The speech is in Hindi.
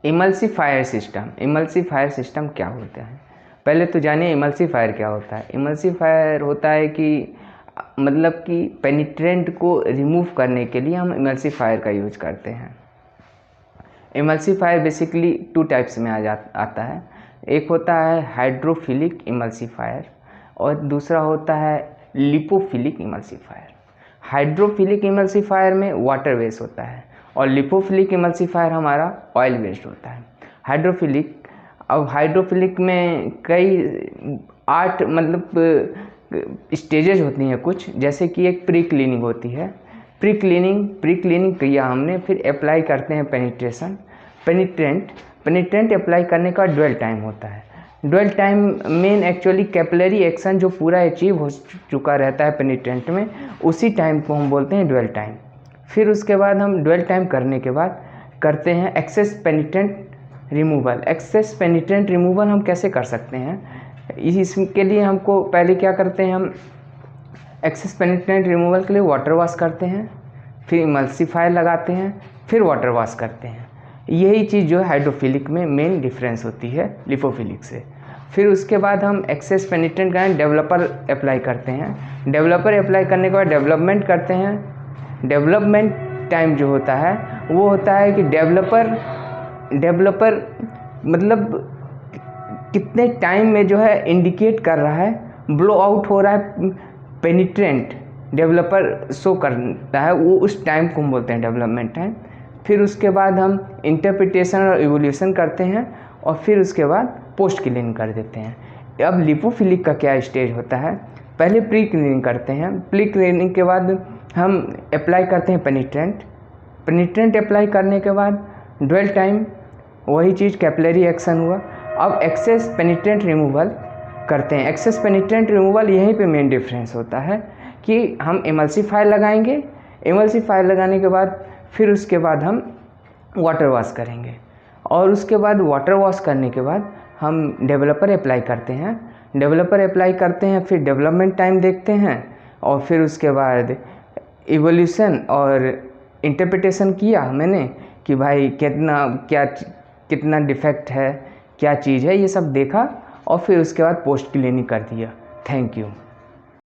इमल्सीफायर सिस्टम क्या होता है? पहले तो जानिए इमल्सीफायर क्या होता है। इमल्सीफायर होता है कि मतलब कि पेनिट्रेंट को रिमूव करने के लिए हम इमल्सीफायर का यूज करते हैं। इमल्सीफायर बेसिकली 2 टाइप्स में आता है। एक होता है हाइड्रोफिलिक इमल्सीफायर और दूसरा होता है लिपोफिलिक इमल्सीफायर। हाइड्रोफिलिक इमल्सीफायर में वाटर बेस्ड होता है और लिपोफिलिक इमल्सीफायर हमारा ऑयल बेस्ड होता है। हाइड्रोफिलिक में कई 8 मतलब स्टेजेस होती हैं कुछ, जैसे कि एक प्री क्लीनिंग होती है। प्री क्लीनिंग किया हमने, फिर अप्लाई करते हैं पेनिट्रेंट अप्लाई करने का ड्वेल टाइम होता है। ड्वेल टाइम मेन एक्चुअली कैपिलरी एक्शन जो पूरा अचीव हो चुका रहता है पेनिट्रेंट में, उसी टाइम को हम बोलते हैं ड्वेल टाइम। फिर उसके बाद हम ड्वेल टाइम करने के बाद करते हैं एक्सेस पेनिट्रेंट रिमूवल। एक्सेस पेनिट्रेंट रिमूवल हम कैसे कर सकते हैं? इसके लिए हमको पहले क्या करते हैं, हम एक्सेस पेनिट्रेंट रिमूवल के लिए वाटर वॉश करते हैं, फिर इमल्सीफायर लगाते हैं, फिर वाटर वॉश करते हैं। यही चीज़ जो है हाइड्रोफिलिक में मेन डिफरेंस होती है लिपोफिलिक से। फिर उसके बाद हम एक्सेस पेनिट्रेंट का डेवलपर अप्लाई करते हैं। डेवलपर अप्लाई करने के बाद डेवलपमेंट करते हैं। डेवलपमेंट टाइम जो होता है वो होता है कि डेवलपर मतलब कितने टाइम में जो है इंडिकेट कर रहा है, ब्लो आउट हो रहा है पेनिट्रेंट, डेवलपर शो करता है, वो उस टाइम को हम बोलते हैं डेवलपमेंट टाइम। फिर उसके बाद हम इंटरप्रिटेशन और इवोल्यूशन करते हैं और फिर उसके बाद पोस्ट क्लीनिंग कर देते हैं। अब लिपोफिलिक का क्या स्टेज होता है? पहले प्री क्लीनिंग करते हैं। प्री क्लीनिंग के बाद हम अप्लाई करते हैं पेनिट्रेंट अप्लाई करने के बाद ड्वेल टाइम, वही चीज़ कैपिलरी एक्शन हुआ। अब एक्सेस पेनिट्रेंट रिमूवल करते हैं। एक्सेस पेनिट्रेंट रिमूवल यहीं पे मेन डिफरेंस होता है कि हम इमल्सीफायर लगाएंगे। इमल्सीफायर लगाने के बाद फिर उसके बाद हम वाटर वॉश करेंगे और उसके बाद वाटर वॉश करने के बाद हम डेवलपर अप्लाई करते हैं। फिर डेवलपमेंट टाइम देखते हैं और फिर उसके बाद इवोल्यूशन और इंटरप्रिटेशन किया मैंने कि भाई कितना डिफेक्ट है, क्या चीज़ है, ये सब देखा और फिर उसके बाद पोस्ट क्लीनिंग कर दिया। Thank you.